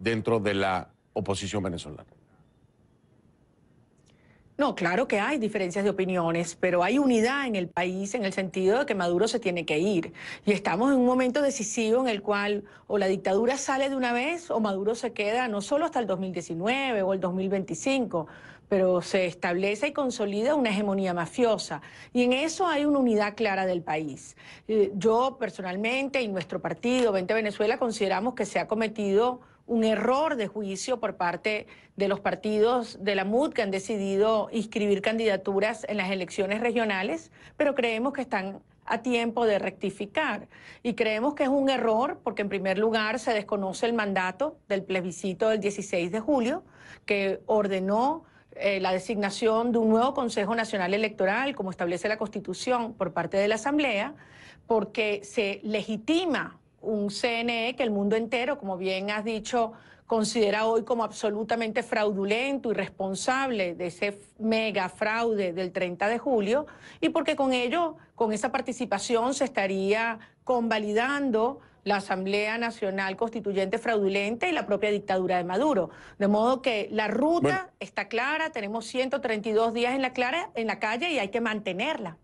dentro de la oposición venezolana. No, claro que hay diferencias de opiniones, pero hay unidad en el país en el sentido de que Maduro se tiene que ir. Y estamos en un momento decisivo en el cual o la dictadura sale de una vez o Maduro se queda no solo hasta el 2019 o el 2025, pero se establece y consolida una hegemonía mafiosa. Y en eso hay una unidad clara del país. Yo personalmente y nuestro partido, 20 Venezuela, consideramos que se ha cometido un error de juicio por parte de los partidos de la MUD que han decidido inscribir candidaturas en las elecciones regionales, pero creemos que están a tiempo de rectificar. Y creemos que es un error porque, en primer lugar, se desconoce el mandato del plebiscito del 16 de julio, que ordenó la designación de un nuevo Consejo Nacional Electoral, como establece la Constitución, por parte de la Asamblea, porque se legitima un CNE que el mundo entero, como bien has dicho, considera hoy como absolutamente fraudulento y responsable de ese mega fraude del 30 de julio, y porque con ello, con esa participación, se estaría convalidando la Asamblea Nacional Constituyente fraudulenta y la propia dictadura de Maduro. De modo que la ruta está clara, tenemos 132 días en la calle y hay que mantenerla.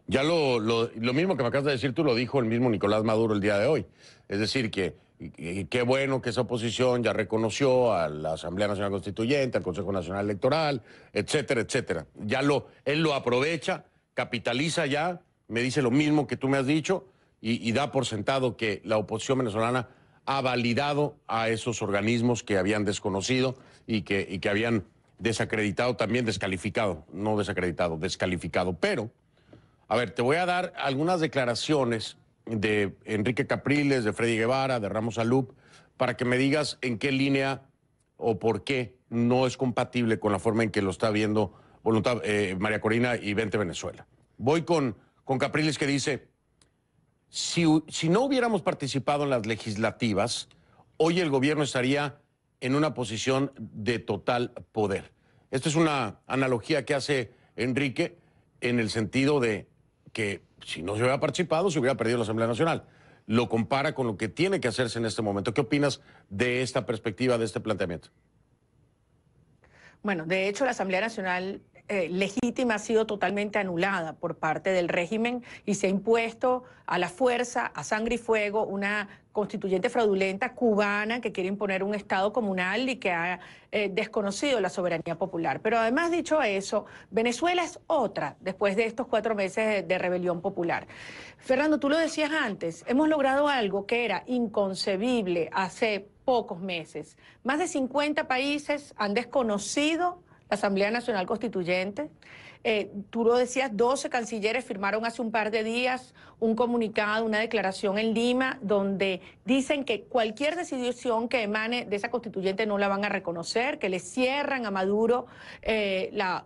Ya lo mismo que me acabas de decir tú lo dijo el mismo Nicolás Maduro el día de hoy. Es decir, que qué bueno que esa oposición ya reconoció a la Asamblea Nacional Constituyente, al Consejo Nacional Electoral, etcétera, etcétera. Él lo aprovecha, capitaliza ya, me dice lo mismo que tú me has dicho y da por sentado que la oposición venezolana ha validado a esos organismos que habían desconocido y que habían desacreditado, también descalificado, no desacreditado, descalificado. Pero a ver, te voy a dar algunas declaraciones de Enrique Capriles, de Freddy Guevara, de Ramos Alup, para que me digas en qué línea o por qué no es compatible con la forma en que lo está viendo María Corina y 20 Venezuela. Voy con Capriles, que dice, si no hubiéramos participado en las legislativas, hoy el gobierno estaría en una posición de total poder. Esta es una analogía que hace Enrique en el sentido de que si no se hubiera participado, se hubiera perdido la Asamblea Nacional. Lo compara con lo que tiene que hacerse en este momento. ¿Qué opinas de esta perspectiva, de este planteamiento? Bueno, de hecho, la Asamblea Nacional legítima ha sido totalmente anulada por parte del régimen y se ha impuesto a la fuerza, a sangre y fuego, una constituyente fraudulenta cubana que quiere imponer un Estado comunal y que ha desconocido la soberanía popular. Pero además, dicho eso, Venezuela es otra después de estos 4 meses de rebelión popular. Fernando, tú lo decías antes, hemos logrado algo que era inconcebible hace pocos meses. Más de 50 países han desconocido la Asamblea Nacional Constituyente. Tú lo decías, 12 cancilleres firmaron hace un par de días un comunicado, una declaración en Lima, donde dicen que cualquier decisión que emane de esa constituyente no la van a reconocer, que le cierran a Maduro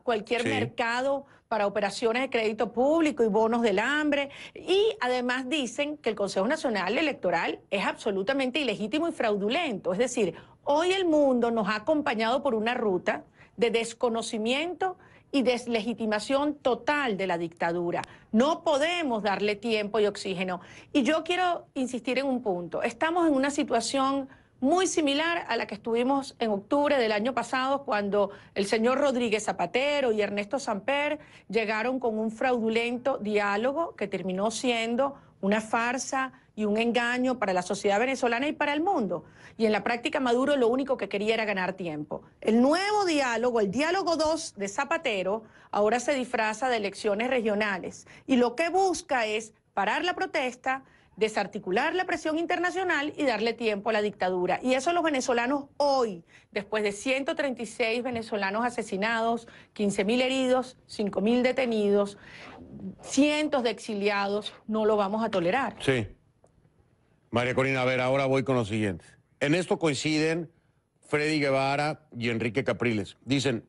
cualquier mercado para operaciones de crédito público y bonos del hambre. Y además dicen que el Consejo Nacional Electoral es absolutamente ilegítimo y fraudulento. Es decir, hoy el mundo nos ha acompañado por una ruta de desconocimiento y deslegitimación total de la dictadura. No podemos darle tiempo y oxígeno. Y yo quiero insistir en un punto. Estamos en una situación muy similar a la que estuvimos en octubre del año pasado, cuando el señor Rodríguez Zapatero y Ernesto Samper llegaron con un fraudulento diálogo que terminó siendo una farsa y un engaño para la sociedad venezolana y para el mundo. Y en la práctica Maduro lo único que quería era ganar tiempo. El nuevo diálogo, el diálogo 2 de Zapatero, ahora se disfraza de elecciones regionales. Y lo que busca es parar la protesta, desarticular la presión internacional y darle tiempo a la dictadura. Y eso los venezolanos hoy, después de 136 venezolanos asesinados, 15.000 heridos, 5.000 detenidos, cientos de exiliados, no lo vamos a tolerar. Sí. María Corina, a ver, ahora voy con lo siguiente. En esto coinciden Freddy Guevara y Enrique Capriles. Dicen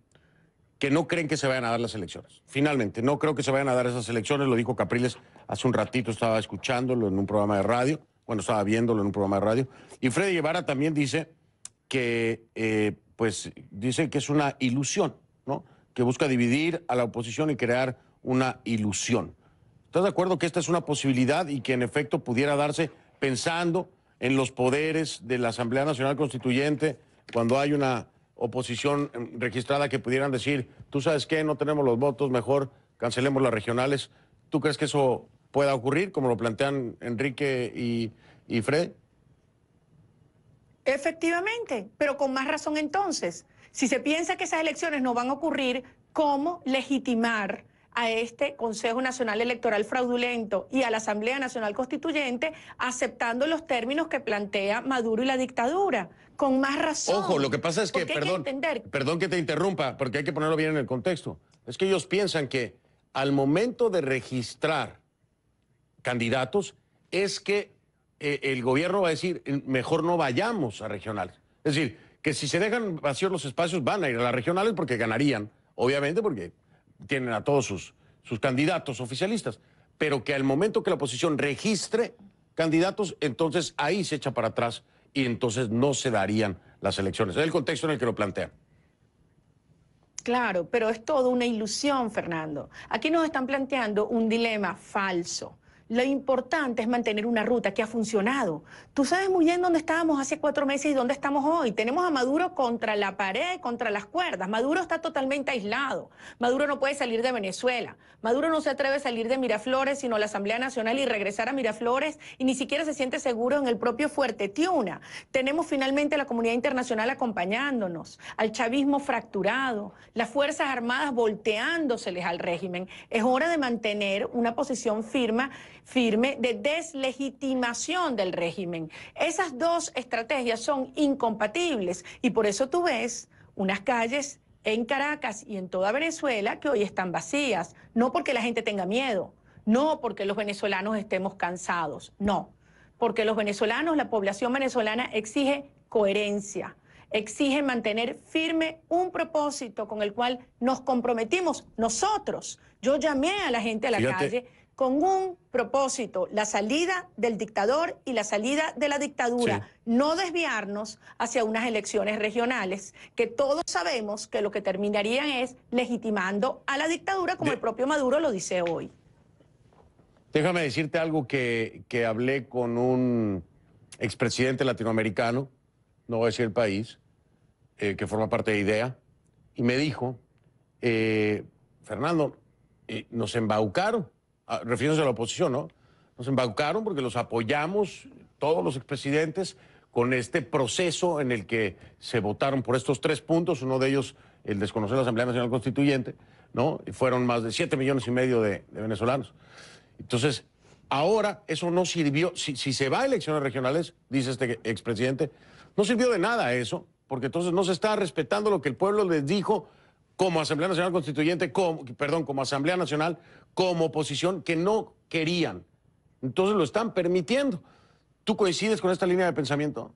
que no creen que se vayan a dar las elecciones. Finalmente, no creo que se vayan a dar esas elecciones, lo dijo Capriles hace un ratito, estaba escuchándolo en un programa de radio, bueno, estaba viéndolo en un programa de radio. Y Freddy Guevara también dice que, dice que es una ilusión, ¿no? Que busca dividir a la oposición y crear una ilusión. ¿Estás de acuerdo que esta es una posibilidad y que en efecto pudiera darse pensando en los poderes de la Asamblea Nacional Constituyente cuando hay una oposición registrada que pudieran decir, tú sabes qué, no tenemos los votos, mejor cancelemos las regionales? ¿Tú crees que eso pueda ocurrir, como lo plantean Enrique y Fred? Efectivamente, pero con más razón entonces. Si se piensa que esas elecciones no van a ocurrir, ¿cómo legitimar a este Consejo Nacional Electoral fraudulento y a la Asamblea Nacional Constituyente aceptando los términos que plantea Maduro y la dictadura? Con más razón. Ojo, lo que pasa es que, perdón que te interrumpa, porque hay que ponerlo bien en el contexto. Es que ellos piensan que al momento de registrar candidatos es que el gobierno va a decir, mejor no vayamos a regionales. Es decir, que si se dejan vacíos los espacios van a ir a las regionales porque ganarían, obviamente porque tienen a todos sus candidatos oficialistas, pero que al momento que la oposición registre candidatos, entonces ahí se echa para atrás y entonces no se darían las elecciones. Es el contexto en el que lo plantean. Claro, pero es toda una ilusión, Fernando. Aquí nos están planteando un dilema falso. Lo importante es mantener una ruta que ha funcionado. Tú sabes muy bien dónde estábamos hace 4 meses y dónde estamos hoy. Tenemos a Maduro contra la pared, contra las cuerdas. Maduro está totalmente aislado. Maduro no puede salir de Venezuela. Maduro no se atreve a salir de Miraflores, sino a la Asamblea Nacional y regresar a Miraflores, y ni siquiera se siente seguro en el propio Fuerte Tiuna. Tenemos finalmente a la comunidad internacional acompañándonos, al chavismo fracturado, las Fuerzas Armadas volteándoseles al régimen. Es hora de mantener una posición firme de deslegitimación del régimen. Esas dos estrategias son incompatibles y por eso tú ves unas calles en Caracas y en toda Venezuela que hoy están vacías, no porque la gente tenga miedo, no porque los venezolanos estemos cansados, no, porque los venezolanos, la población venezolana exige coherencia, exige mantener firme un propósito con el cual nos comprometimos nosotros. Yo llamé a la gente a la calle con un propósito, la salida del dictador y la salida de la dictadura, sí. No desviarnos hacia unas elecciones regionales, que todos sabemos que lo que terminarían es legitimando a la dictadura, como el propio Maduro lo dice hoy. Déjame decirte algo que hablé con un expresidente latinoamericano, no voy a decir el país, que forma parte de IDEA, y me dijo, Fernando, nos embaucaron. Refiriéndose a la oposición, ¿no? Nos embaucaron porque los apoyamos, todos los expresidentes, con este proceso en el que se votaron por estos 3 puntos, uno de ellos el desconocer la Asamblea Nacional Constituyente, ¿no? Y fueron más de 7,5 millones de venezolanos. Entonces, ahora eso no sirvió, si se va a elecciones regionales, dice este expresidente, no sirvió de nada eso, porque entonces no se está respetando lo que el pueblo les dijo como Asamblea Nacional Constituyente, como Asamblea Nacional, como oposición, que no querían. Entonces lo están permitiendo. ¿Tú coincides con esta línea de pensamiento?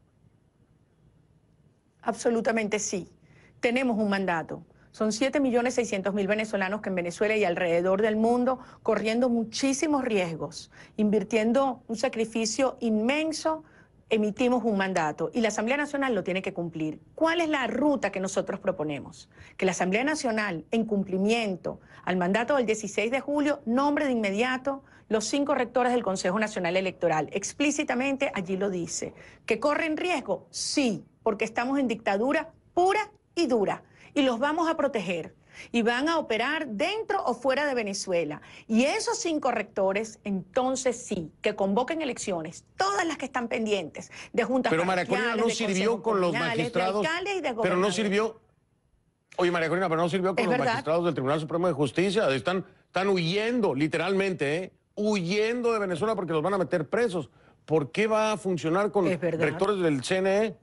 Absolutamente sí. Tenemos un mandato. Son 7.600.000 venezolanos que en Venezuela y alrededor del mundo corriendo muchísimos riesgos, invirtiendo un sacrificio inmenso, emitimos un mandato y la Asamblea Nacional lo tiene que cumplir. ¿Cuál es la ruta que nosotros proponemos? Que la Asamblea Nacional, en cumplimiento al mandato del 16 de julio, nombre de inmediato los 5 rectores del Consejo Nacional Electoral. Explícitamente allí lo dice. ¿Que corren riesgo? Sí, porque estamos en dictadura pura y dura y los vamos a proteger. Y van a operar dentro o fuera de Venezuela. Y esos 5 rectores, entonces sí, que convoquen elecciones, todas las que están pendientes, de juntas parroquiales, María Corina, no sirvió con los magistrados, de alcaldes y de pero no sirvió, oye María Corina, pero no sirvió con los magistrados del Tribunal Supremo de Justicia, están huyendo, literalmente, huyendo de Venezuela porque los van a meter presos. ¿Por qué va a funcionar con rectores del CNE?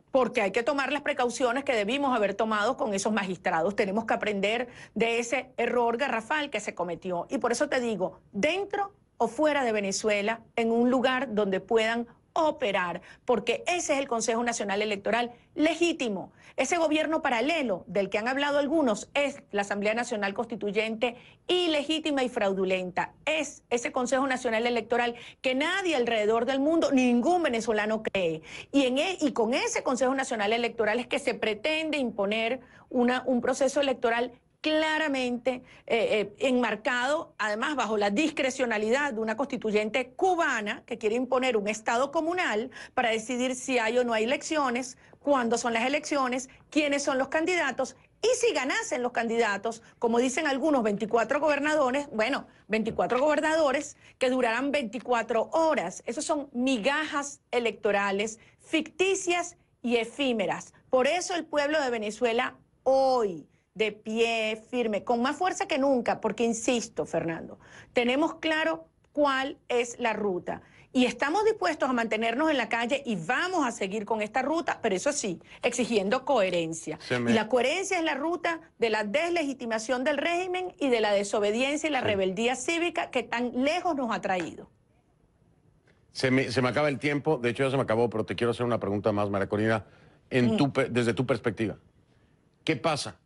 Porque hay que tomar las precauciones que debimos haber tomado con esos magistrados. Tenemos que aprender de ese error garrafal que se cometió. Y por eso te digo, dentro o fuera de Venezuela, en un lugar donde puedan operar, porque ese es el Consejo Nacional Electoral legítimo. Ese gobierno paralelo del que han hablado algunos es la Asamblea Nacional Constituyente ilegítima y fraudulenta. Es ese Consejo Nacional Electoral que nadie alrededor del mundo, ningún venezolano cree. Y con ese Consejo Nacional Electoral es que se pretende imponer un proceso electoral claramente enmarcado, además bajo la discrecionalidad de una constituyente cubana que quiere imponer un Estado comunal para decidir si hay o no hay elecciones, cuándo son las elecciones, quiénes son los candidatos. Y si ganasen los candidatos, como dicen algunos 24 gobernadores, bueno, 24 gobernadores que durarán 24 horas. Esos son migajas electorales ficticias y efímeras. Por eso el pueblo de Venezuela hoy, de pie, firme, con más fuerza que nunca, porque insisto, Fernando, tenemos claro cuál es la ruta. Y estamos dispuestos a mantenernos en la calle y vamos a seguir con esta ruta, pero eso sí, exigiendo coherencia. Y la coherencia es la ruta de la deslegitimación del régimen y de la desobediencia y la rebeldía cívica que tan lejos nos ha traído. Se me acaba el tiempo, de hecho ya se me acabó, pero te quiero hacer una pregunta más, María Corina, desde tu perspectiva. ¿Qué pasa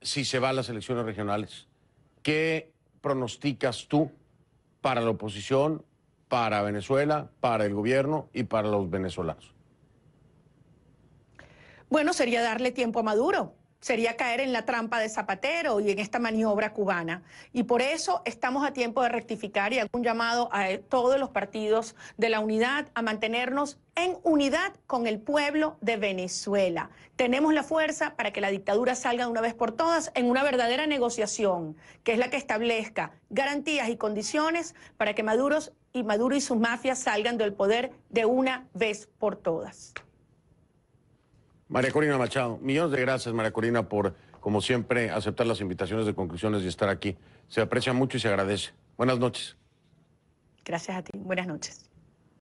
si se va a las elecciones regionales? ¿Qué pronosticas tú para la oposición, para Venezuela, para el gobierno y para los venezolanos? Bueno, sería darle tiempo a Maduro, sería caer en la trampa de Zapatero y en esta maniobra cubana. Y por eso estamos a tiempo de rectificar y hago un llamado a todos los partidos de la unidad a mantenernos en unidad con el pueblo de Venezuela. Tenemos la fuerza para que la dictadura salga de una vez por todas en una verdadera negociación, que es la que establezca garantías y condiciones para que Maduro y sus mafias salgan del poder de una vez por todas. María Corina Machado, millones de gracias, María Corina, por, como siempre, aceptar las invitaciones de conclusiones y estar aquí. Se aprecia mucho y se agradece. Buenas noches. Gracias a ti. Buenas noches.